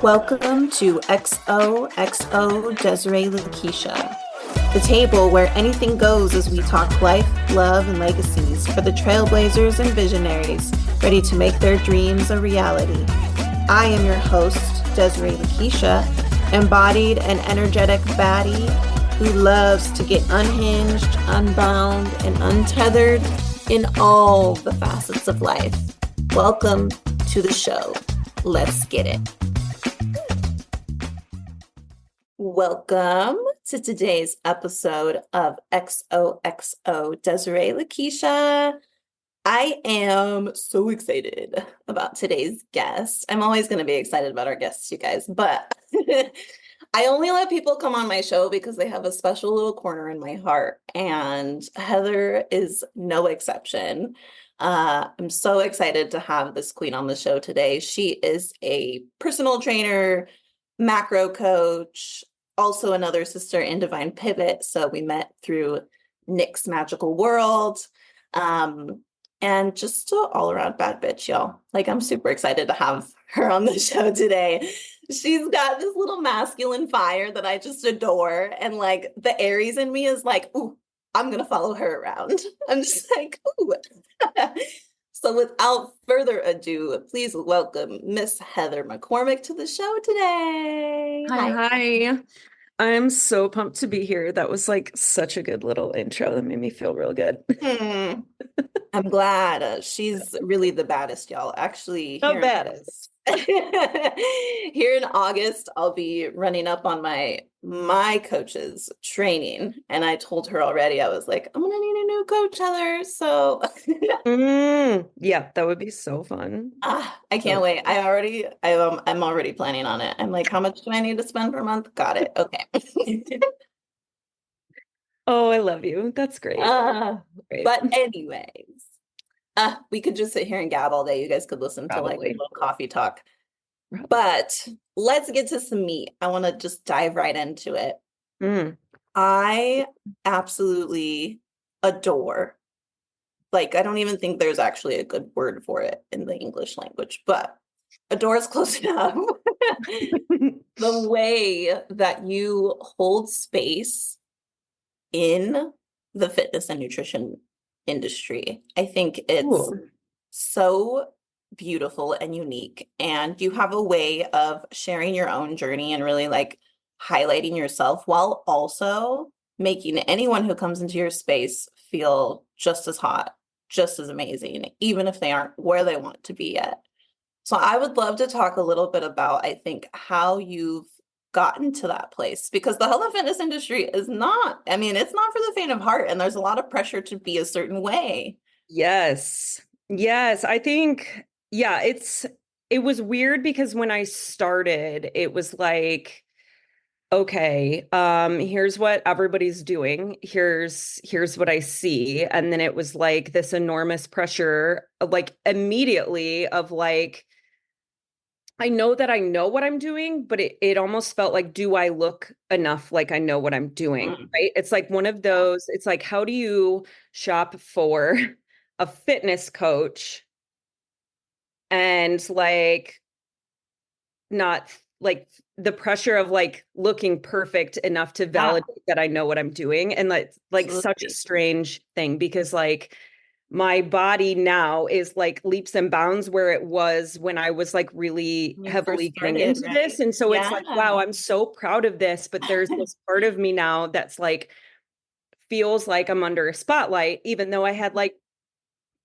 Welcome to XOXO Desiree Lakeisha, the table where anything goes as we talk life, love, and legacies for the trailblazers and visionaries ready to make their dreams a reality. I am your host, Desiree Lakeisha, embodied and energetic baddie who loves to get unhinged, unbound, and untethered in all the facets of life. Welcome to the show. Let's get it. Welcome to today's episode of XOXO Desiree Lakeisha. I am so excited about today's guest. I'm always going to be excited about our guests, you guys, but I only let people come on my show because they have a special little corner in my heart, and Heather is no exception. I'm so excited to have this queen on the show today. She is a personal trainer, macro coach, also another sister in Divine Pivot. So we met through Nick's Magical World. And just an all-around bad bitch, y'all. Like, I'm super excited to have her on the show today. She's got this little masculine fire that I just adore. And like the Aries in me is like, ooh, I'm gonna follow her around. I'm just like, ooh. So without further ado, please welcome Miss Heather McCormick to the show today. Hi. I'm so pumped to be here. That was like such a good little intro that made me feel real good. I'm glad. She's really the baddest, y'all. Actually, The baddest. Here in August, I'll be running up on my coach's training, and I told her already. I was like, I'm gonna need a new coach, Heather. So, Yeah, that would be so fun. I can't wait. I'm already planning on it. I'm like, how much do I need to spend per month? Got it. Okay. Oh, I love you. That's great. Great. But anyways, we could just sit here and gab all day. You guys could listen to like a Probably. little coffee talk. But let's get to some meat. I want to just dive right into it. I absolutely adore, like, I don't even think there's actually a good word for it in the English language, but adore is close enough. The way that you hold space in the fitness and nutrition industry. I think it's so beautiful and unique. And you have a way of sharing your own journey and really like highlighting yourself while also making anyone who comes into your space feel just as hot, just as amazing, even if they aren't where they want to be yet. So I would love to talk a little bit about, I think, how you've gotten to that place, because the health and fitness industry is not, I mean, it's not for the faint of heart, and there's a lot of pressure to be a certain way. Yes. Yes. I think, yeah, it was weird because when I started, it was like, okay, here's what everybody's doing. Here's what I see. And then it was like this enormous pressure, like immediately of like, I know that I know what I'm doing, but it almost felt like, do I look enough like I know what I'm doing? Right? It's like one of those, it's like, how do you shop for a fitness coach and like not like the pressure of like looking perfect enough to validate that I know what I'm doing? And like such a strange thing, because like my body now is like leaps and bounds where it was when I was like really heavily getting into this. And so it's like, wow, I'm so proud of this, but there's this part of me now that's like, feels like I'm under a spotlight, even though I had like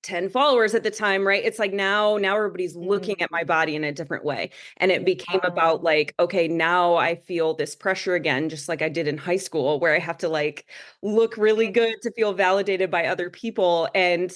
10 followers at the time, right? It's like now everybody's looking at my body in a different way. And it became about like, okay, now I feel this pressure again, just like I did in high school, where I have to like look really good to feel validated by other people. And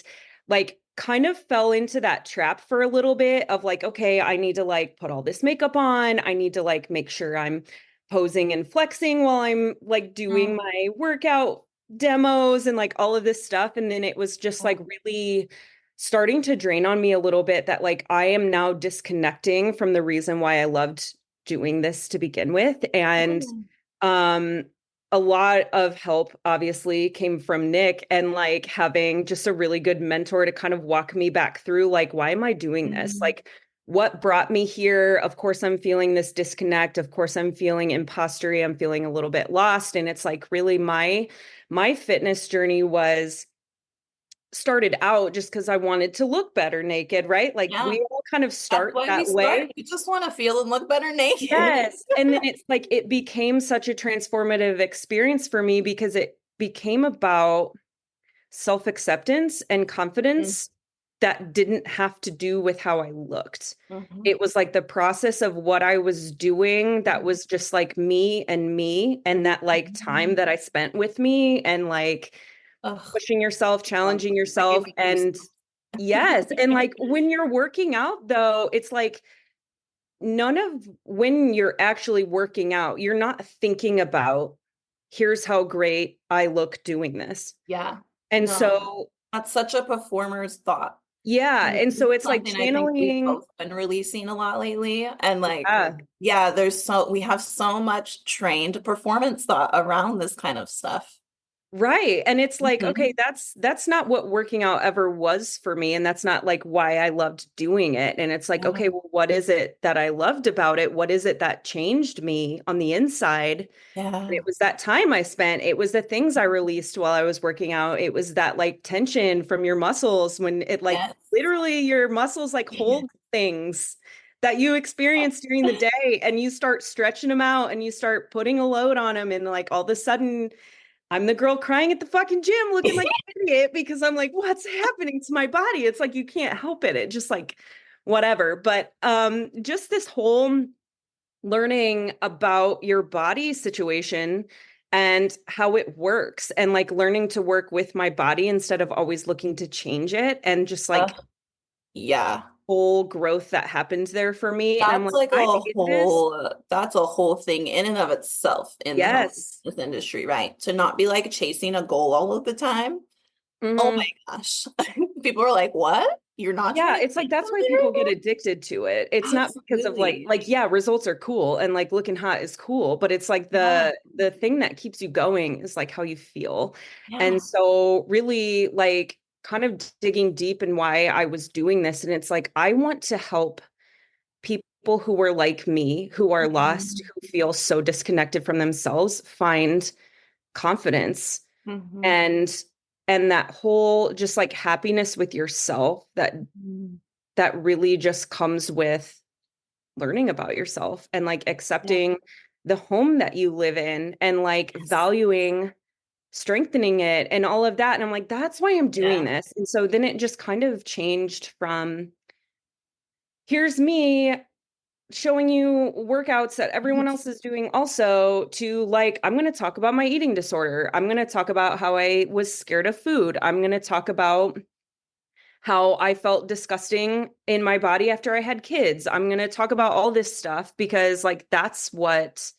like kind of fell into that trap for a little bit of like, okay, I need to like put all this makeup on. I need to like make sure I'm posing and flexing while I'm like doing my workout demos and like all of this stuff. And then it was just like really starting to drain on me a little bit, that like I am now disconnecting from the reason why I loved doing this to begin with. And a lot of help obviously came from Nick, and like having just a really good mentor to kind of walk me back through like, why am I doing this? Like, what brought me here. Of course, I'm feeling this disconnect. Of course, I'm feeling impostery. I'm feeling a little bit lost. And it's like really my fitness journey was started out just because I wanted to look better naked, right? Like Yeah. we all kind of That's start why we that start. way. You just want to feel and look better naked. Yes. And then it's like it became such a transformative experience for me because it became about self-acceptance and confidence that didn't have to do with how I looked. Mm-hmm. It was like the process of what I was doing that was just like me and that like time that I spent with me and like Ugh, pushing yourself, love challenging that gave yourself. me And yes, goosebumps. and like when you're working out though, it's like none of when you're actually working out, you're not thinking about here's how great I look doing this. Yeah. And No, so that's such a performer's thought. yeah, And and this is so it's like something I think we've channeling. both been releasing a lot lately. And like, Yeah, yeah, we have so much trained performance thought around this kind of stuff. right. And it's like, Mhm. okay, that's not what working out ever was for me. And that's not like why I loved doing it. And it's like, Yeah. okay, well, what is it that I loved about it? What is it that changed me on the inside? And Yeah. it was that time I spent. It was the things I released while I was working out. It was that like tension from your muscles when it like Yes. literally your muscles like hold things that you experience during the day and you start stretching them out and you start putting a load on them. And like all of a sudden, I'm the girl crying at the fucking gym looking like an idiot because I'm like, what's happening to my body? It's like you can't help it. It just like whatever. But just this whole learning about your body situation and how it works and like learning to work with my body instead of always looking to change it and just Uh, like yeah. whole growth that happens there for me. And I'm That's like, like I'm in this. that's a whole thing in and of itself in the health Yes. fitness industry, right? To not be like chasing a goal all of the time. Oh Hmm. my gosh. People are like, what? You're not trying Yeah, to it's like change that's why something people right get addicted to it. It's now? not because of Absolutely. yeah, results are cool and like looking hot is cool, but it's like Yeah. the thing that keeps you going is like how you feel. Yeah. And so really like kind of digging deep in why I was doing this and it's like I want to help people who are like me, who are lost, Mhm. who feel so disconnected from themselves, find confidence Mhm. and that whole just like happiness with yourself Mhm. that really just comes with learning about yourself and like Yeah. accepting the home that you live in and like Yes. valuing strengthening it and all of that. And I'm like, that's why I'm doing Yeah. this. And so then it just kind of changed from here's me showing you workouts that everyone else is doing also to like, I'm going to talk about my eating disorder. I'm going to talk about how I was scared of food. I'm going to talk about how I felt disgusting in my body after I had kids. I'm going to talk about all this stuff because like that's what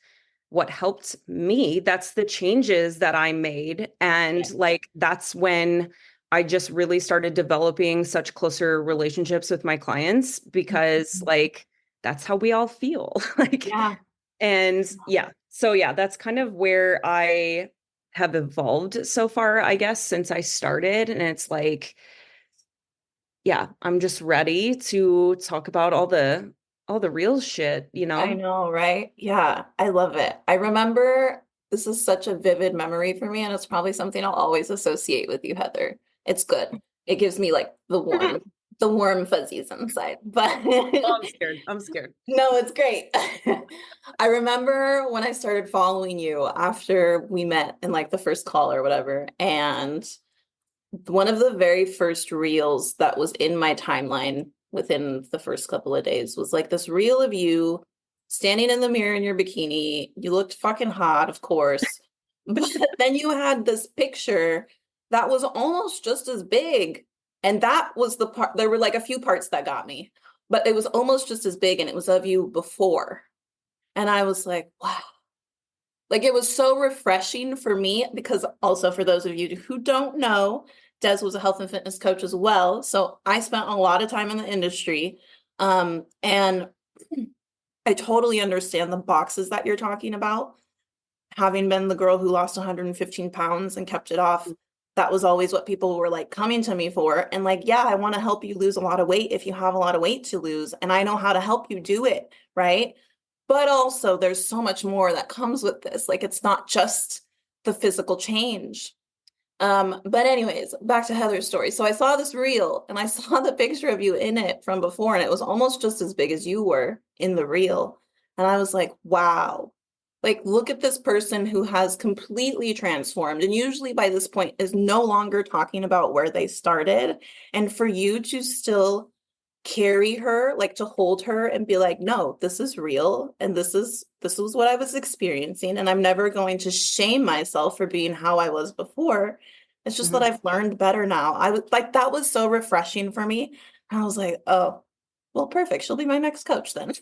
helped me. That's the changes that I made and Yeah. like that's when I just really started developing such closer relationships with my clients because Mhm. like that's how we all feel. Like Yeah. and yeah. So yeah, that's kind of where I have evolved so far, I guess, since I started and it's like yeah, I'm just ready to talk about all the real shit, you I know? know, right? Yeah, I love it. I remember this is such a vivid memory for me, and it's probably something I'll always associate with you, Heather. It's good. It gives me like the warm fuzzies inside. But Oh, I'm scared. I'm scared. no, it's great. I remember when I started following you after we met in like the first call or whatever, and one of the very first reels that was in my timeline within the first couple of days was like this reel of you standing in the mirror in your bikini. You looked fucking hot, of course. But then you had this picture that was almost just as big. And that was the part, there were like a few parts that got me, but it was almost just as big and it was of you before. And I was like, wow. Like it was so refreshing for me because also for those of you who don't know, Des was a health and fitness coach as well. So I spent a lot of time in the industry. And I totally understand the boxes that you're talking about. Having been the girl who lost 115 pounds and kept it off, that was always what people were like coming to me for. And like, yeah, I want to help you lose a lot of weight if you have a lot of weight to lose, and I know how to help you do it, right? But also, there's so much more that comes with this. Like, it's not just the physical change. But anyways, back to Heather's story. So I saw this reel and I saw the picture of you in it from before, and it was almost just as big as you were in the reel. And I was like, wow, like, look at this person who has completely transformed. And usually by this point is no longer talking about where they started. And for you to still carry her, like to hold her and be like, no, this is real, and this was what I was experiencing, and I'm never going to shame myself for being how I was before. It's just that Mhm. I've learned better now. I was like, that was so refreshing for me. And I was like, oh, well, perfect, she'll be my next coach then.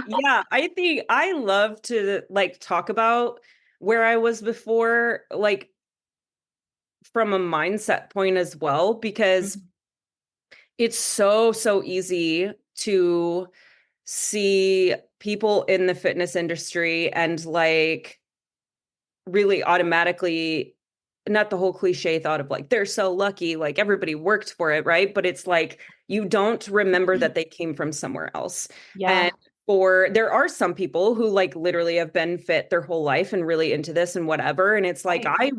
Yeah, I think I love to like talk about where I was before, like from a mindset point as well, because Mhm. it's so easy to see people in the fitness industry and like really automatically, not the whole cliche thought of like they're so lucky, like everybody worked for it, right? But it's like you don't remember that they came from somewhere else. And Yeah, for there are some people who like literally have been fit their whole life and really into this and whatever, and it's like right.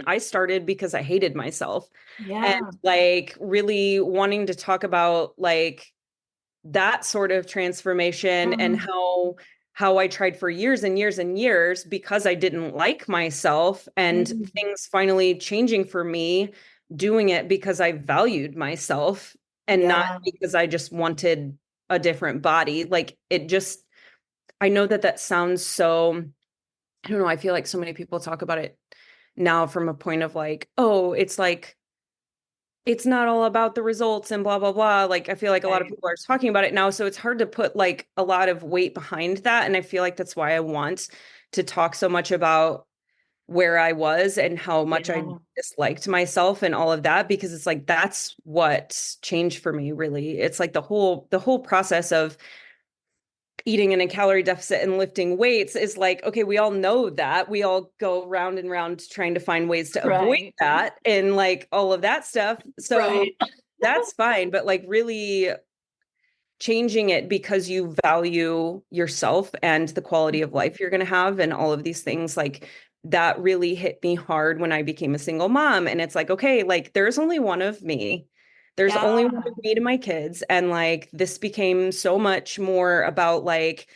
I started because I hated myself, and Yeah. like really wanting to talk about like that sort of transformation and Mhm. how I tried for years and years and years because I didn't like myself, and Mhm. things finally changing for me, doing it because I valued myself and not Yeah. because I just wanted a different body. Like it just, I know that that sounds so, I don't know, I feel like so many people talk about it now from a point of like, oh, it's like it's not all about the results and blah blah blah. Like I feel like a lot of Right. people are talking about it now, so it's hard to put like a lot of weight behind that, and I feel like that's why I want to talk so much about where I was and how much I Yeah. disliked myself and all of that, because it's like that's what changed for me really. It's like the whole process of eating in a calorie deficit and lifting weights is like, okay, we all know that. We all go round and round trying to find ways to avoid Right. that and like all of that stuff. So Right. that's fine. But like really changing it because you value yourself and the quality of life you're going to have and all of these things, like that really hit me hard when I became a single mom. And it's like, okay, like there's only one of me. There's Yeah. only one of me to my kids. And like this became so much more about like,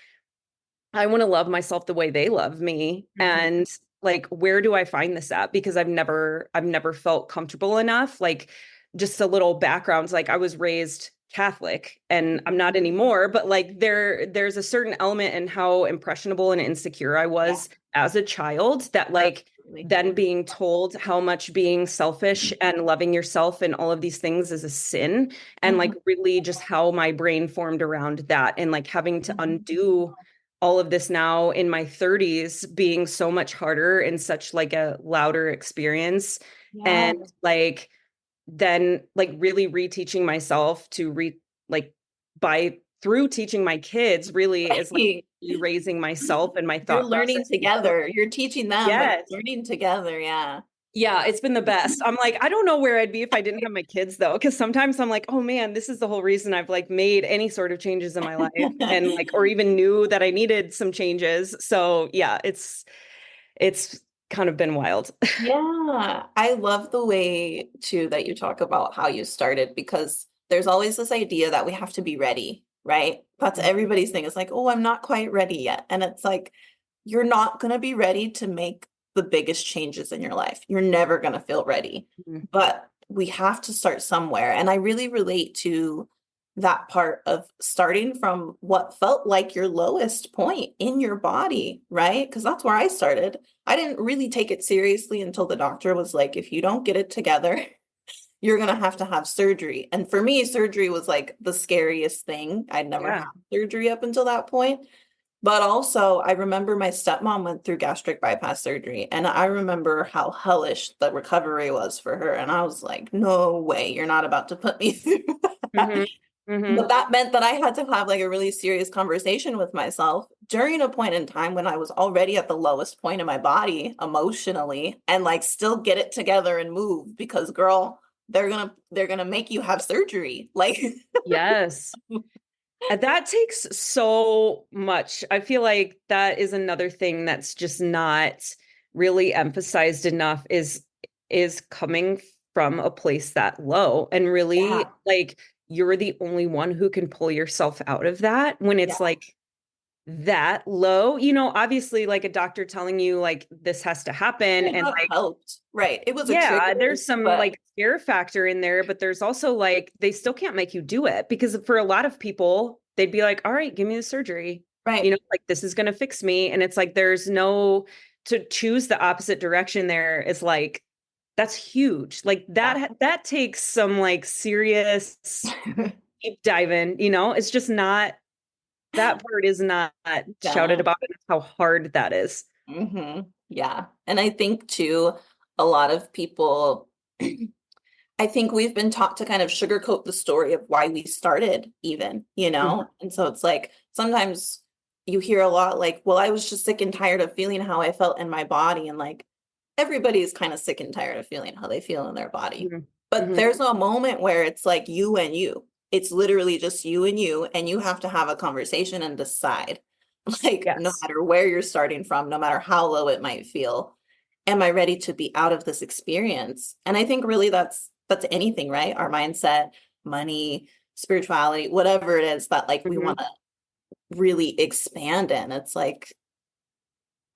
I want to love myself the way they love me. Mhm. And like, where do I find this at? Because I've never felt comfortable enough. Like, just a little background, like I was raised Catholic and I'm not anymore, but like there's a certain element in how impressionable and insecure I Yeah, was as a child that like absolutely. then being told how much being selfish and loving yourself and all of these things is a sin, and like Mhm. really just how my brain formed around that, and like having to Mhm. undo all of this now in my 30s being so much harder and such like a louder experience, Yeah. and like then like really reteaching myself to like by through teaching my kids really is like Right. raising myself and my You're thought learning process. So, together. You're teaching them, but yes. you're learning together. Yeah. Yeah, it's been the best. I'm like, I don't know where I'd be if I didn't have my kids though, because sometimes I'm like, oh man, this is the whole reason I've like made any sort of changes in my life, and like or even knew that I needed some changes. So yeah, it's kind of been wild. Yeah, I love the way too that you talk about how you started, because there's always this idea that we have to be ready, right? That's everybody's thing. It's like, oh, I'm not quite ready yet. And it's like, you're not going to be ready to make the biggest changes in your life. You're never going to feel ready, Mhm. but we have to start somewhere. And I really relate to that part of starting from what felt like your lowest point in your body, right? Because that's where I started. I didn't really take it seriously until the doctor was like, if you don't get it together, you're going to have surgery. And for me, surgery was like the scariest thing. I'd never had Yeah. surgery up until that point. But also, I remember my stepmom went through gastric bypass surgery, and I remember how hellish the recovery was for her. And I was like, no way, you're not about to put me through that. Mhm. Hmm. But that meant that I had to have like a really serious conversation with myself during a point in time when I was already at the lowest point in my body emotionally and like still get it together and move because girl, they're gonna make you have surgery. Like Yes. And that takes so much. I feel like that is another thing that's just not really emphasized enough is coming from a place that low and really yeah, like you're the only one who can pull yourself out of that when yeah. it's like that low. Obviously like a doctor telling you like this has to happen It and not like helped. Right. It was a trigger, yeah, there's some but like fear factor in there, but there's also like they still can't make you do it because for a lot of people, they'd be like, "All right, give me the surgery. right. Like this is going to fix me." And it's like there's no to choose the opposite direction there is like that's huge. Like Yeah. that takes some like serious deep diving, It's just not that part is not shouted Yeah. about and how hard that is. Yeah. And I think too, a lot of people I think we've been taught to kind of sugarcoat the story of why we started, even, you Mhm. know? And so it's like sometimes you hear a lot like, well, I was just sick and tired of feeling how I felt in my body. And like everybody's kind of sick and tired of feeling how they feel in their body. Mhm. But Mhm. there's a moment where it's like you and you. It's literally just you, and you have to have a conversation and decide, like, no Yes. matter where you're starting from, no matter how low it might feel, am I ready to be out of this experience? And I think really that's anything, right? Our mindset, money, spirituality, whatever it is that like we Mhm. want to really expand in. It's like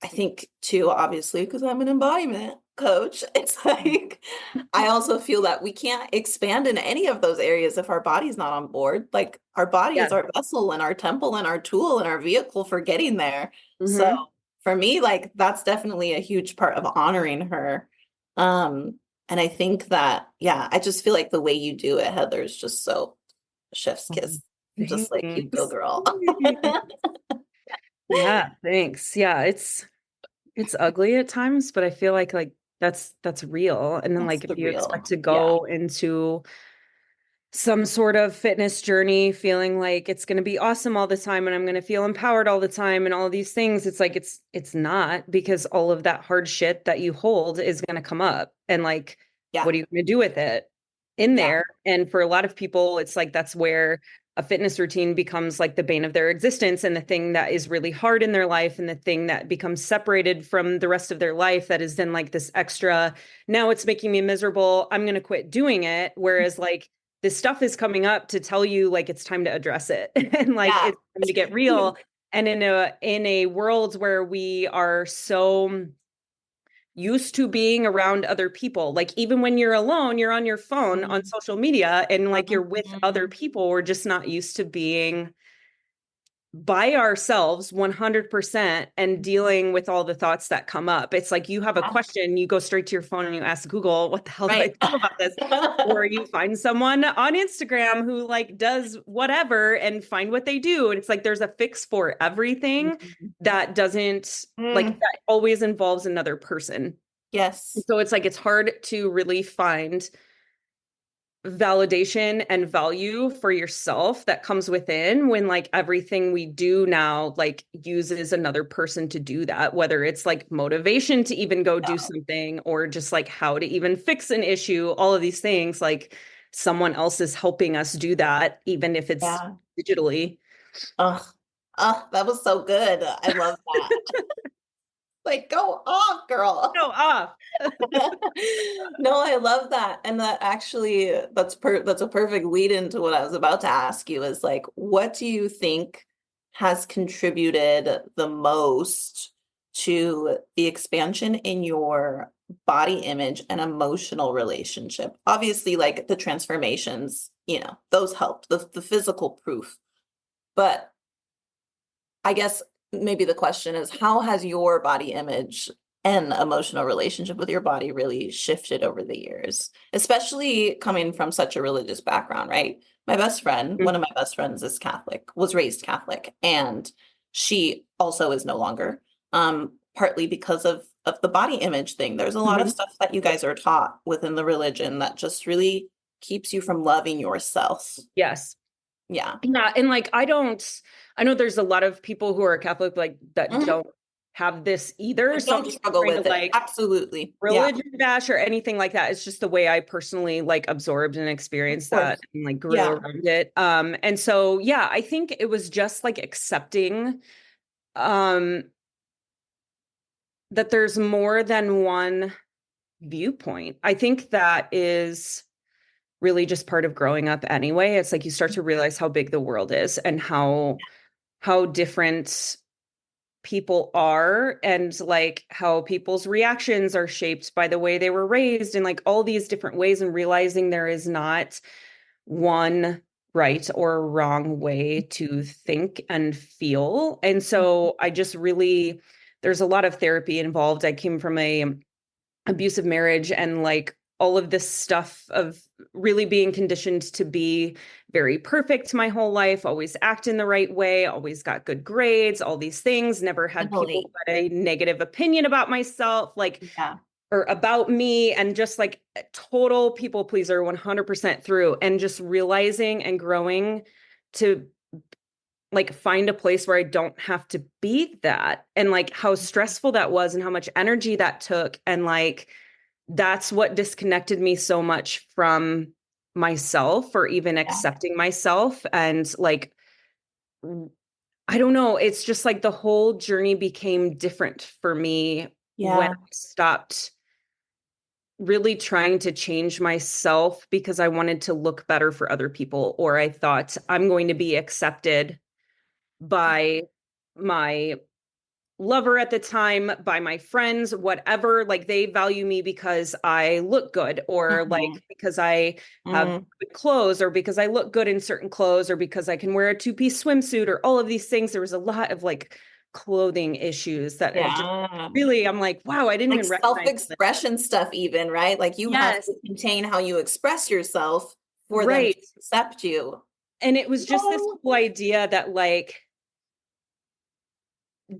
I think too, obviously, because I'm an embodiment coach, it's like I also feel that we can't expand in any of those areas if our body's not on board. Like our body is Yeah. our vessel and our temple and our tool and our vehicle for getting there. So Mhm. for me, like that's definitely a huge part of honoring her. And I think that, yeah, I just feel like the way you do it, Heather, is just so chef's Oh, kiss. I'm just like, you go, thanks. girl. Yeah, thanks. Yeah, it's ugly at times, but I feel like that's real. And then That's like the if you expect real. to Yeah. go into some sort of fitness journey feeling like it's going to be awesome all the time and I'm going to feel empowered all the time and all these things, it's like it's not because all of that hard shit that you hold is going to come up and like Yeah. what are you going to do with it in Yeah. there? And for a lot of people it's like that's where a fitness routine becomes like the bane of their existence and the thing that is really hard in their life and the thing that becomes separated from the rest of their life that is then like this extra, now it's making me miserable, I'm going to quit doing it, whereas like this stuff is coming up to tell you like it's time to address it and like Yeah. it's time to get real. And in a world where we are so used to being around other people, like even when you're alone, you're on your phone on Mhm. social media and like you're with other Mhm. people, we're just not used to being by ourselves 100% and dealing with all the thoughts that come up. It's like you have a Yeah. question, you go straight to your phone and you ask Google, what the hell do I Right. feel about this? Or you find someone on Instagram who like does whatever and find what they do. And it's like there's a fix for everything Mhm. that doesn't like Mm. that always involves another person. Yes. So it's like it's hard to really find validation and value for yourself that comes within when like everything we do now like uses another person to do that, whether it's like motivation to even go do Yeah. something or just like how to even fix an issue, all of these things like someone else is helping us do that even if it's Yeah. digitally. Oh, oh, that was so good. I love that. Like, go off, girl. Go off. No, I love that. And that actually that's a perfect lead into what I was about to ask you is like, what do you think has contributed the most to the expansion in your body image and emotional relationship? Obviously, like the transformations, those helped, the physical proof. But I guess maybe the question is, how has your body image and emotional relationship with your body really shifted over the years, especially coming from such a religious background, right? My best friend, one of my best friends is Catholic, was raised Catholic, and she also is no longer, partly because of the body image thing. There's a lot of Mhm. stuff that you guys are taught within the religion that just really keeps you from loving yourself. Yes. Yeah. Yeah, and like I know there's a lot of people who are Catholic like that Mhm. don't have this either. I So I'm don't not struggle trying to with it. like Absolutely. Yeah. religion bash or anything like that. It's just the way I personally like absorbed and Of experienced that course. and like grew Yeah. around it. And so yeah, I think it was just like accepting um that there's more than one viewpoint. I think that is really just part of growing up anyway. It's like you start to realize how big the world is and how different people are and like how people's reactions are shaped by the way they were raised and like all these different ways and realizing there is not one right or wrong way to think and feel. And so I just really there's a lot of therapy involved. I came from a abusive marriage and like all of this stuff of really being conditioned to be very perfect my whole life, always act in the right way, always got good grades, all these things, never had people Definitely. who had a negative opinion about myself, like, Yeah. or about me, and just like a total people pleaser 100% through, and just realizing and growing to like find a place where I don't have to be that, and like how stressful that was and how much energy that took. And like, that's what disconnected me so much from myself or even Yeah. accepting myself. And like, I don't know, it's just like the whole journey became different for me when Yeah. I stopped really trying to change myself because I wanted to look better for other people, or I thought I'm going to be accepted by my lover at the time, by my friends, whatever. Like they value me because I look good, or Mhm. like because I have Mm. good clothes, or because I look good in certain clothes, or because I can wear a two-piece swimsuit, or all of these things. There was a lot of like clothing issues that have just Yeah. really, I'm like, wow, I didn't Like even recognize this. self-expression stuff even, right? Like you have Yes, to contain how you express yourself for them to right. accept you. And it was just this No. whole idea that like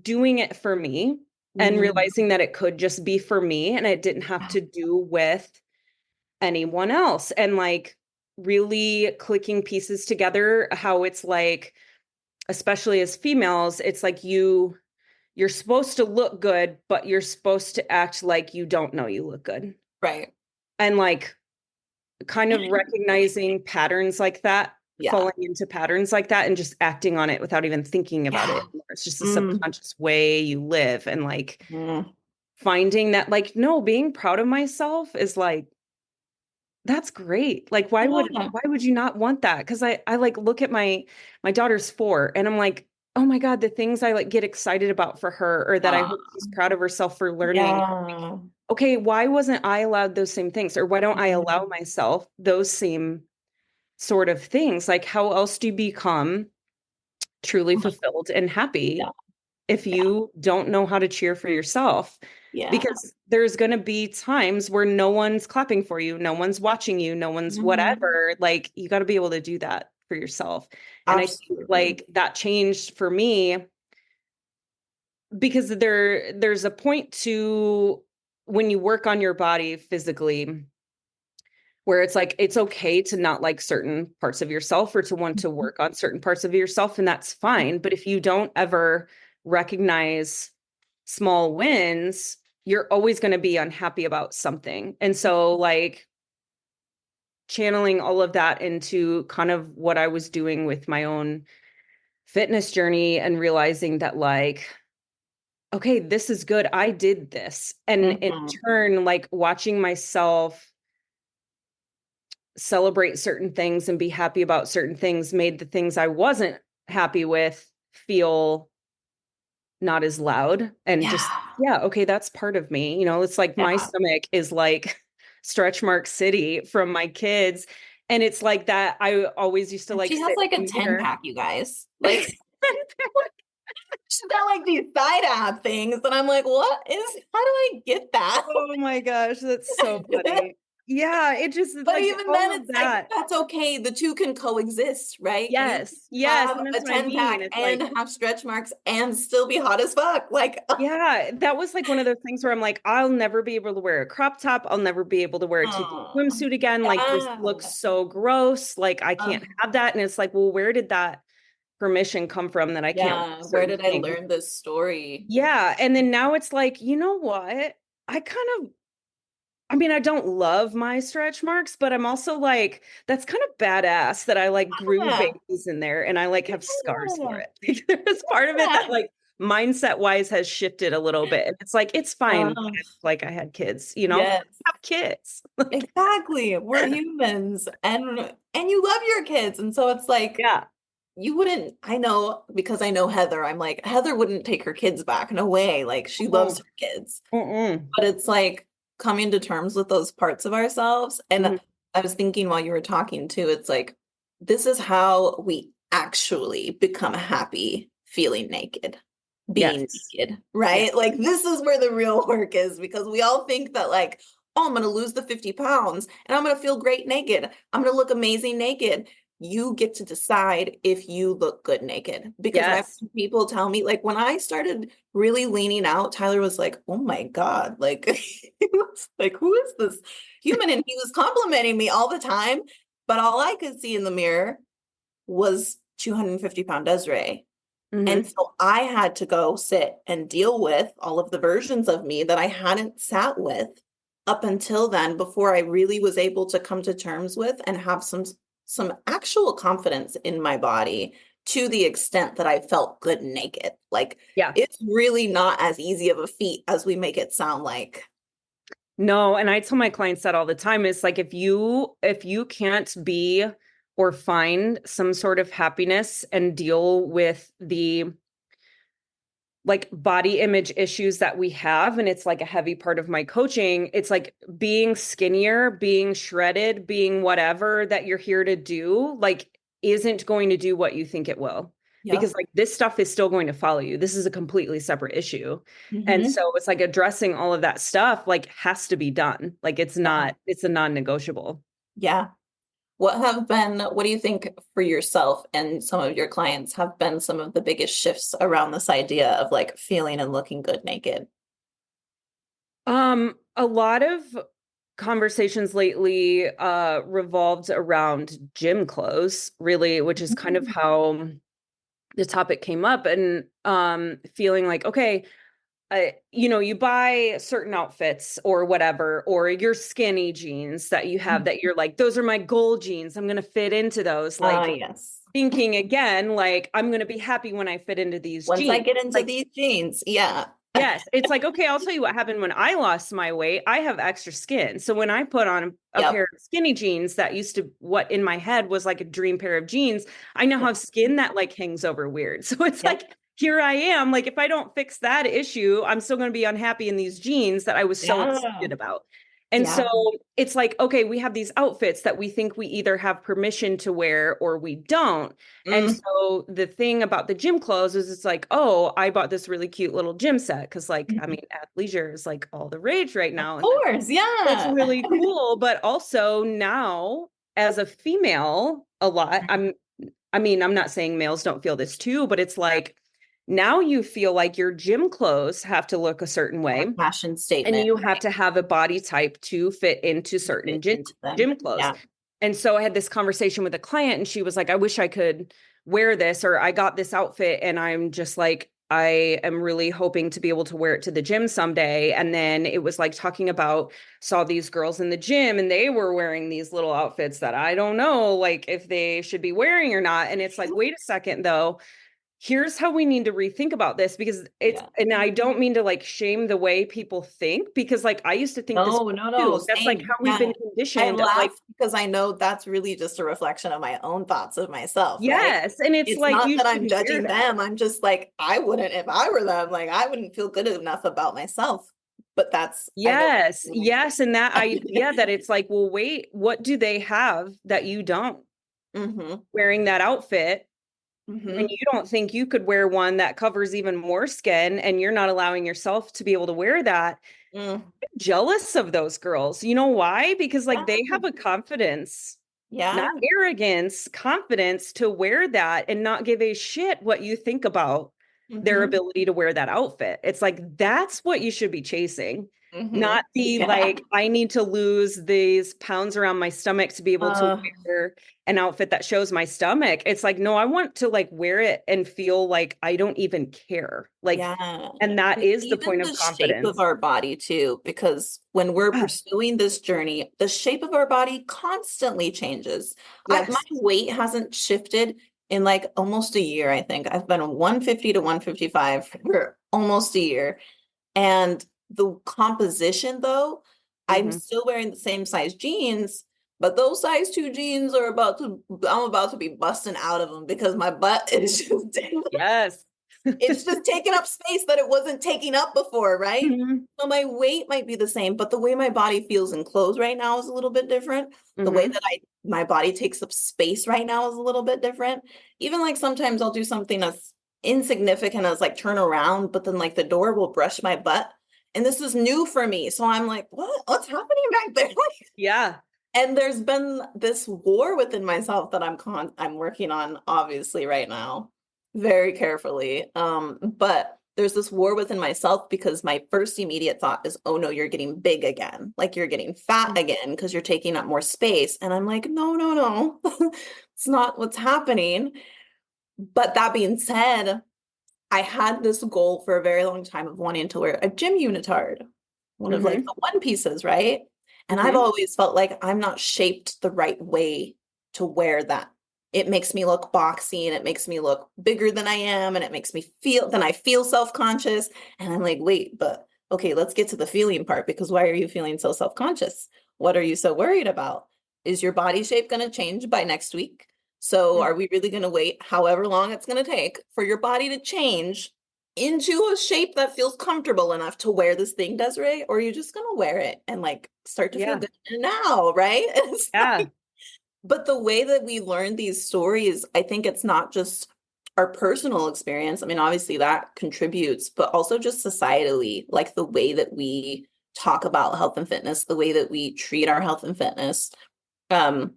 doing it for me and Mhm. realizing that it could just be for me and it didn't have to do with anyone else, and like really clicking pieces together, how it's like, especially as females, it's like you're supposed to look good but you're supposed to act like you don't know you look good, Right. and like kind of recognizing patterns like that, Yeah. falling into patterns like that and just acting on it without even thinking about Yeah. it. It's just a Mm. subconscious way you live, and like Mm. finding that like no, being proud of myself is like that's great. Like Yeah. why would you not want that? Because I like look at my daughter's 4 and I'm like, oh my God, the things I like get excited about for her, or that I Uh, hope she's proud of herself for learning. yeah. Okay, why wasn't I allowed those same things? Or why don't I allow Mhm. myself those same sort of things? Like how else do you become truly fulfilled and happy Yeah. if Yeah. you don't know how to cheer for yourself? Yeah. Because there's going to be times where no one's clapping for you, no one's watching you, no one's Mhm. whatever. Like you got to be able to do that for yourself. And I think Absolutely. like that changed for me because there's a point to when you work on your body physically where it's like it's okay to not like certain parts of yourself or to want to Mhm. work on certain parts of yourself, and that's fine. But if you don't ever recognize small wins, you're always going to be unhappy about something. And so like channeling all of that into kind of what I was doing with my own fitness journey and realizing that like okay, this is good. I did this. And in Mhm. turn like watching myself celebrate certain things and be happy about certain things made the things I wasn't happy with feel not as loud and Yeah. just, yeah, okay, that's part of me. You know, it's like my Yeah. stomach is like stretch mark city from my kids. And it's like that. I always used to And like she has sit like a in the 10 mirror. pack, you guys. Like she's got like these side ab things, and I'm like, what is, how do I get that? Oh my gosh, that's so funny. Yeah, it just it's But like even all then, of it's like, that. that's okay. The two can coexist, right? You Yes, yes, have and a that's what I 10 mean. pack It's and like, have stretch marks and still be hot as fuck. Like, yeah, that was like one of those things where I'm like, I'll never be able to wear a crop top. I'll never be able to wear a two-piece oh, swimsuit again. Like this looks yeah. so gross. Like I Uh, can't have that. And it's like, well, where did that permission come from that I can't wear yeah. Where certain did I things? learn this story? Yeah. And then now it's like, you know what? I kind of I mean, I don't love my stretch marks, but I'm also like, that's kind of badass that I like grew Yeah. babies in there and I like have scars for Yeah. it. Like, there's part of it that Yeah. like mindset wise has shifted a little bit. And it's like, it's fine. Uh, Like I had kids, you know, yes. have kids. Like, Exactly. We're humans and you love your kids. And so it's like yeah. you wouldn't, I know because I know Heather, I'm like, Heather wouldn't take her kids back. No way. Like she loves Mm-mm. her kids. Mm-mm. But it's like coming to terms with those parts of ourselves. And Mhm. I was thinking while you were talking too, it's like this is how we actually become happy feeling naked, being Yes. naked, Yeah. right? Like this is where the real work is because we all think that like, oh, I'm going to lose the 50 pounds and I'm going to feel great naked. I'm going to look amazing naked. You get to decide if you look good naked because I've Yes. had people tell me like when I started really leaning out, Tyler was like, "Oh my God." Like he was like, "Who is this human?" And he was complimenting me all the time, but all I could see in the mirror was 250-pound Desiree. And Hmm. so I had to go sit and deal with all of the versions of me that I hadn't sat with up until then before I really was able to come to terms with and have some actual confidence in my body to the extent that I felt good naked. Like Yeah. it's really not as easy of a feat as we make it sound like. No, and I tell my clients that all the time. It's like if you can't be or find some sort of happiness and deal with the like body image issues that we have, and it's like a heavy part of my coaching, it's like being skinnier, being shredded, being whatever that you're here to do, like isn't going to do what you think it will. Because Yep. like this stuff is still going to follow you. This is a completely separate issue. And Hmm. so it's like addressing all of that stuff like has to be done. Like it's Yeah. not, it's a non-negotiable. Yeah. What do you think for yourself and some of your clients have been some of the biggest shifts around this idea of like feeling and looking good naked? A lot of conversations lately revolved around gym clothes, really, which is kind of Mm. how the topic came up and feeling like, okay, you buy certain outfits or whatever, or your skinny jeans that you have that you're like, those are my goal jeans. I'm gonna fit into those. Ah, Like yes. thinking again, like I'm gonna be happy when I fit into these Once I jeans. get into Like these jeans, yeah. yes, it's like, okay, I'll tell you what happened when I lost my weight. I have extra skin. So when I put on a pair Yep. of skinny jeans that used to, what in my head was like a dream pair of jeans, I now Yep. have skin that like hangs over weird. So it's Yep. like, here I am. Like, if I don't fix that issue, I'm still going to be unhappy in these jeans that I was so Yeah. excited about. And so Yeah. it's like, okay, we have these outfits that we think we either have permission to wear or we don't. And Mm. so the thing about the gym clothes is it's like, oh, I bought this really cute little gym set because like, I Mhm. mean, athleisure is like all the rage right Of now. And course, that's yeah. really cool. But also now as a female, a lot, I mean, I'm not saying males don't feel this too, but it's like now you feel like your gym clothes have to look a certain A way fashion and statement, you have right? to have a body type to fit into To certain fit into them. gym clothes. Yeah. And so I had this conversation with a client and she was like, I wish I could wear this, or I got this outfit and I'm just like, I am really hoping to be able to wear it to the gym someday. And then it was like talking about, saw these girls in the gym and they were wearing these little outfits that I don't know, like if they should be wearing or not. And it's like, wait a second though, here's how we need to rethink about this because it's, Yeah. and I don't mean to like shame the way people think because like I used to think this No, no, no. too. That's like Same. how we've Yeah. been I conditioned of laugh like, because I know that's really just a reflection of my own thoughts of myself, right? yes. And it's It's like, not you that I'm shouldn't wear judging that. them. I'm just like, I wouldn't if I were them. Like, I wouldn't feel good enough about myself. But that's, I know. Yes. Yes. And that idea that it's like, well, wait, what do they have that you don't Hmm. wearing that outfit? when Mm-hmm. you don't think you could wear one that covers even more skin and you're not allowing yourself to be able to wear that. Mm. Jealous of those girls. You know why? Because like Yeah. they have a confidence, not Yeah. arrogance, confidence to wear that and not give a shit what you think about their Mm-hmm. ability to wear that outfit. It's like that's what you should be chasing. Mm-hmm. Not the Yeah. like, I need to lose these pounds around my stomach to be able to Uh, wear an outfit that shows my stomach. It's like, no, I want to like wear it and feel like I don't even care. Like, yeah. and that is the Even point of the shape of confidence. our body too, because when we're Yeah. pursuing this journey, the shape of our body constantly changes. My Yes. weight hasn't shifted in like almost a year, I think. I've been 150 to 155 for almost a year. And the composition, though, I'm Hmm. still wearing the same size jeans, but those size two jeans are I'm about to be busting out of them because my butt is just, Yes. it's just taking up space that it wasn't taking up before, right? Hmm. So my weight might be the same, but the way my body feels in clothes right now is a little bit different. The way Hmm. that my body takes up space right now is a little bit different. Even like sometimes I'll do something that's insignificant as like turn around, but then like the door will brush my butt. And this is new for me. So I'm like, what's happening back there? Yeah. And there's been this war within myself that I'm working on obviously right now very carefully. But there's this war within myself because my first immediate thought is, oh no, you're getting big again. Like you're getting fat again because you're taking up more space. And I'm like, no, no, no. It's not what's happening. But that being said, I had this goal for a very long time of wanting to wear a gym unitard, one of like Hmm. the one pieces, right? And I've Hmm. always felt like I'm not shaped the right way to wear that. It makes me look boxy and it makes me look bigger than I am and it makes me feel then I feel self-conscious and I'm like, wait, but okay, let's get to the feeling part because why are you feeling so self-conscious? What are you so worried about? Is your body shape going to change by next week? So are we really going to wait however long it's going to take for your body to change into a shape that feels comfortable enough to wear this thing, Desiree? Or are you just going to wear it and like start to feel Yeah. good now, right? It's Yeah. like, but the way that we learn these stories, I think it's not just our personal experience. I mean, obviously that contributes, but also just societally, like the way that we talk about health and fitness, the way that we treat our health and fitness. Um,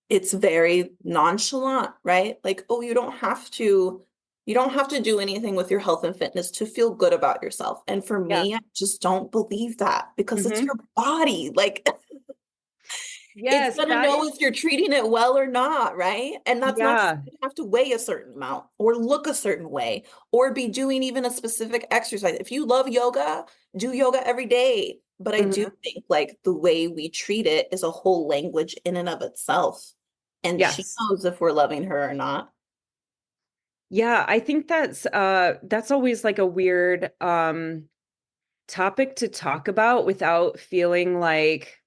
it's very nonchalant, right? Like, oh, you don't have to do anything with your health and fitness to feel good about yourself. And for Yeah. me, I just don't believe that because it's Hmm. your body. Like it's Yes, gonna that know is, if you're treating it well or not, right? And that's not to say yeah. you have to weigh a certain amount or look a certain way or be doing even a specific exercise. If you love yoga, do yoga every day. But I do Hmm. think like the way we treat it is a whole language in and of itself. And she Yes. knows if we're loving her or not. Yeah, I think that's always like a weird topic to talk about without feeling like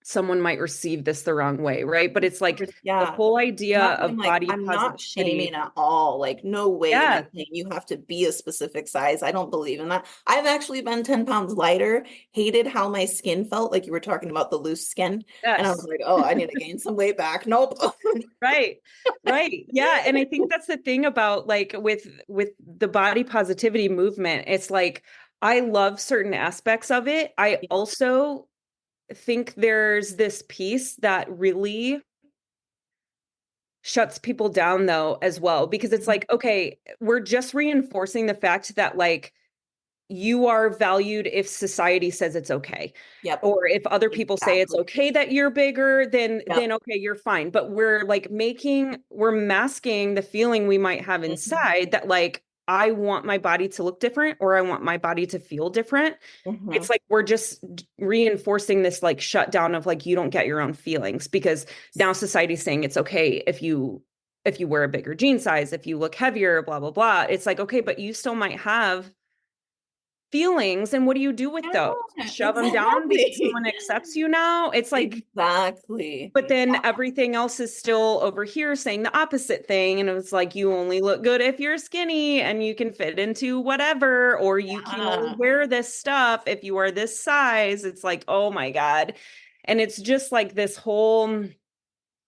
someone might receive this the wrong way, right? But it's like the Yeah. whole And idea that's why I'm of like, body I'm not positivity. shaming at all. Like, no way am I Yeah. saying you have to be a specific size. I don't believe in that. I've actually been 10 pounds lighter, hated how my skin felt. Like you were talking about the loose skin. And I was Yes. like, oh, I need to gain some weight back. Nope. Right. Right. Yeah, and I think that's the thing about like with the body positivity movement. It's like I love certain aspects of it. I also think there's this piece that really shuts people down though as well because it's like okay, we're just reinforcing the fact that like you are valued if society says it's okay. Yep. Or if other people say it's Exactly. okay that you're bigger, then Yep. okay, you're fine. But we're masking the feeling we might have Mhm. inside that like I want my body to look different or I want my body to feel different. It's Mhm. like we're just reinforcing this like shutdown of like you don't get your own feelings because now society's saying it's okay if you wear a bigger jean size, if you look heavier, blah blah blah. It's like okay, but you still might have feelings and what do you do with those? Yeah, Shove them down because exactly. someone accepts you now? It's like, Exactly. but then everything else is still over here saying the opposite thing. And it's like, you only look good if you're skinny and you can fit into whatever, or you can only Yeah. wear this stuff if you are this size. It's like, oh my God. And it's just like this whole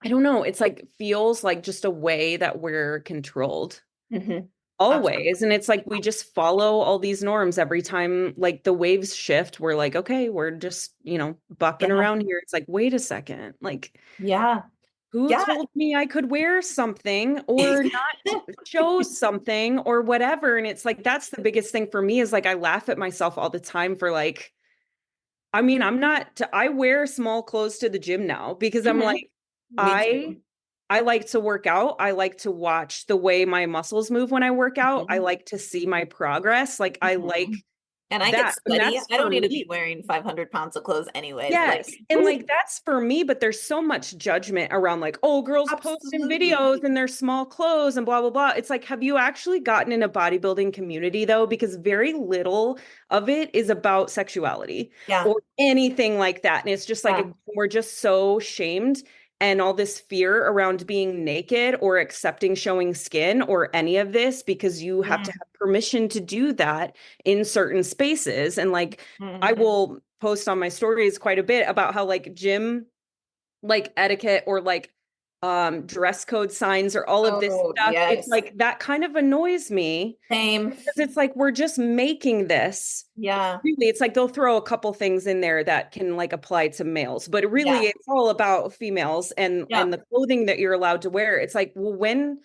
I don't know, it's like feels like just a way that we're controlled Hmm. always. Absolutely. And it's like we just follow all these norms every time like the waves shift. We're like, okay, we're just, bumping Yeah. around here. It's like, wait a second. Like, Yeah. who Yeah. told me I could wear something or not show something or whatever? And it's like, that's the biggest thing for me is like, I laugh at myself all the time for like, I mean, I wear small clothes to the gym now because I'm Hmm. like, Me I too. I like to work out. I like to watch the way my muscles move when I work out. I Hmm. like to see my progress. Like I Hmm. like And I get that. And sweaty. that's I for don't need to be me. wearing 500 pounds of clothes anyways. Like, Yes. And like that's for me, but there's so much judgment around like, oh, girls posting absolutely. videos in their small clothes and blah, blah, blah. It's like, have you actually gotten in a bodybuilding community though? Because very little of it is about sexuality Yeah. or anything like that. And it's just like Yeah. we're just so shamed and all this fear around being naked or accepting showing skin or any of this because you have Yeah. to have permission to do that in certain spaces. And like I Hmm. will post on my stories quite a bit about how like gym like etiquette or like dress code signs or all of this Oh, stuff. It's yes. like that kind of annoys me Same. because it's like we're just making this. Yeah. Really, it's like they'll throw a couple things in there that can like apply to males, but really Yeah. it's all about females Yeah. and the clothing that you're allowed to wear. It's like, well,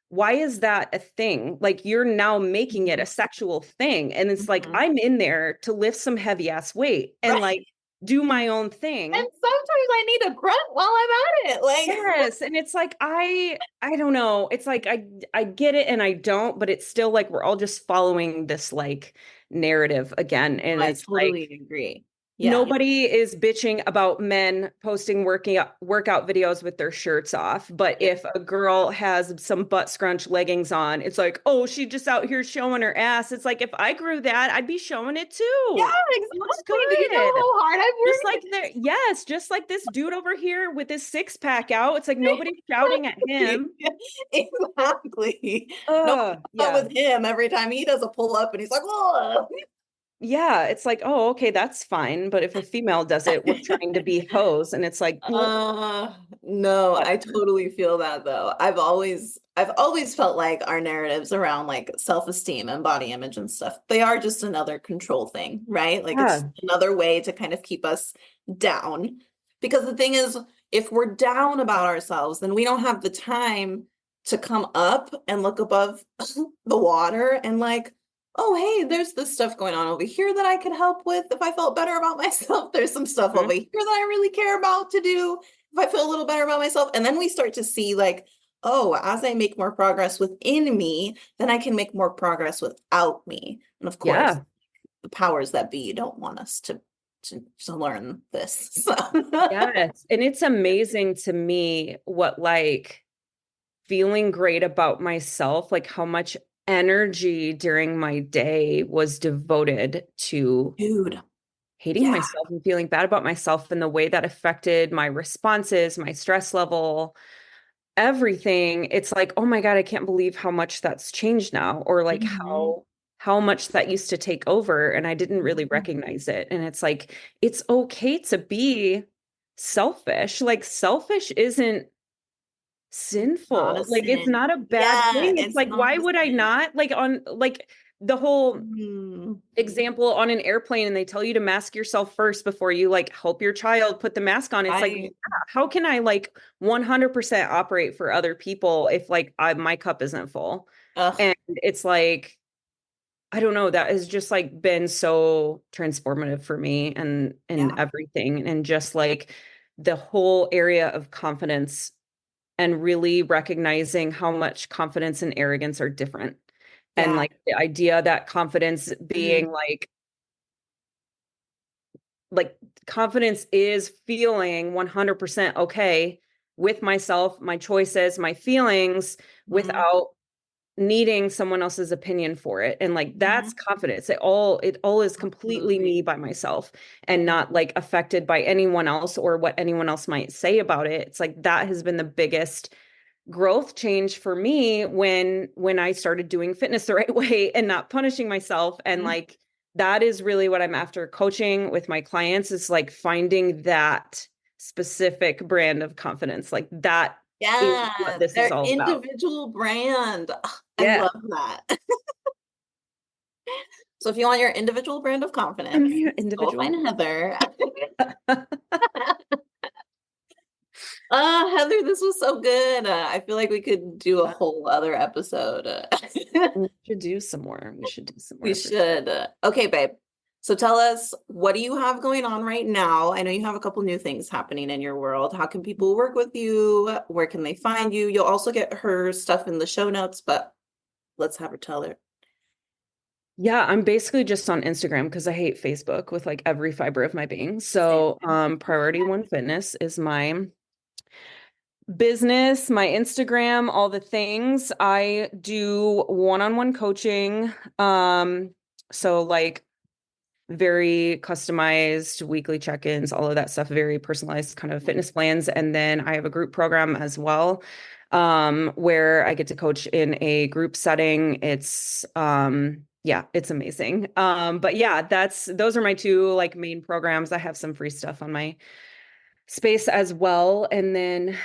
why is that a thing? Like you're now making it Mhm. a sexual thing. And it's like Mhm. I'm in there to lift some heavy ass weight and Right. like do my own And thing. sometimes I need a grunt while I'm at it. Like, Yes, and it's like I don't know. It's like I get it and I don't, but it's still like we're all just following this like narrative again and I it's like totally agree. Yeah. nobody is bitching about men posting workout videos with their shirts off. But Yeah. if a girl has some butt scrunch leggings on, it's like, oh, she just out here showing her ass. It's like if I grew that, I'd be showing it too. Yeah, It looks exactly. Do you know good. how hard I've Just worked? like yes, just like this dude over here with his six pack out. It's like nobody's shouting at him. Exactly. No, but Yeah. with him, every time he does a pull up and he's like, oh. Yeah, it's like, oh, okay, that's fine. But if a female does it, we're trying to be hoes. And it's like, well, No, I whatever. totally feel that though. I've always felt like our narratives around like self-esteem and body image and stuff, they are just another control thing, right? Like it's Yeah. another way to kind of keep us down. Because the thing is, if we're down about ourselves, then we don't have the time to come up and look above the water and like, oh, hey, there's this stuff going on over here that I could help with if I felt better about myself. There's some stuff over Mhm. here that I really care about to do if I feel a little better about myself. And then we start to see, like, oh, as I make more progress within me, then I can make more progress without me. And of course, Yeah. the powers that be don't want us to learn this. So, Yes. And it's amazing to me what like feeling great about myself, like how much energy during my day was devoted to dude, hating yeah, myself and feeling bad about myself and the way that affected my responses, my stress level, everything. It's like, oh my God, I can't believe how much that's changed now, or like mhm, how much that used to take over and I didn't really mhm. recognize it. And it's like it's okay to be selfish. Like selfish isn't Not a sinful. Like it's sin. not a bad Yeah, thing. It's it's like not why a would I sin. not? Like on like the whole Mm, example on an airplane and they tell you to mask yourself first before you like help your child put the mask on. It's like, yeah, right. how can I like 100% operate for other people if like my cup isn't full? Ugh, And it's like, I don't know, that has just like been so transformative for me and yeah, everything. And just like the whole area of confidence and really recognizing how much confidence and arrogance are different. And yeah. like the idea that confidence being Mhm, like confidence is feeling 100% okay with myself, my choices, my feelings mhm, without needing someone else's opinion for it. And like that's mhm. confidence. It all is completely Absolutely. me by myself and not like affected by anyone else or what anyone else might say about it. It's like that has been the biggest growth change for me when I started doing fitness the right way and not punishing myself. And Mhm. like that is really what I'm after coaching with my clients is like finding that specific brand of confidence. Like that is what Yeah, this is their all about. individual brand. Ugh, I Yeah. love that. So if you want your individual brand of I'm confidence, your go individual. find Heather. Heather, this was so good. I feel like we could do a whole other episode. We should do some more. We should do some We more for sure. should. Okay, babe. So tell us, what do you have going on right now? I know you have a couple new things happening in your world. How can people work with you? Where can they find you? You'll also get her stuff in the show notes, but let's have her tell her. Yeah, I'm basically just on Instagram because I hate Facebook with like every fiber of my being. Same. So, Priority One Fitness is my business, my Instagram, all the things. I do one-on-one coaching. So like very customized weekly check-ins, all of that stuff, very personalized kind of fitness plans. And then I have a group program as well, where I get to coach in a group setting. It's yeah, it's amazing. But yeah, those are my two like main programs. I have some free stuff on my space as well. And then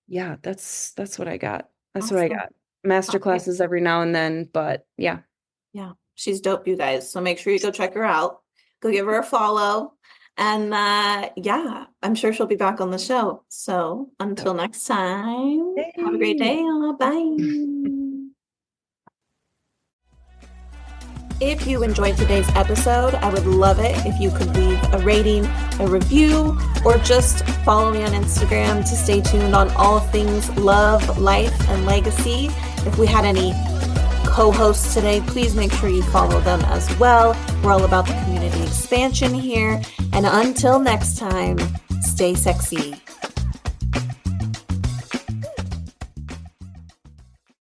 yeah, that's what I got. That's what I Awesome. got. Master Okay. classes every now and then, but yeah. Yeah, she's dope, you guys. So make sure you go check her out. Go give her a follow. And yeah, I'm sure she'll be back on the show. So until next time, have a great Yay. day. Bye. If you enjoyed today's episode, I would love it if you could leave a rating, a review, or just follow me on Instagram to stay tuned on all things love, life, and legacy. If we had any co-hosts today, please make sure you follow them as well. We're all about the community expansion here. And until next time, stay sexy.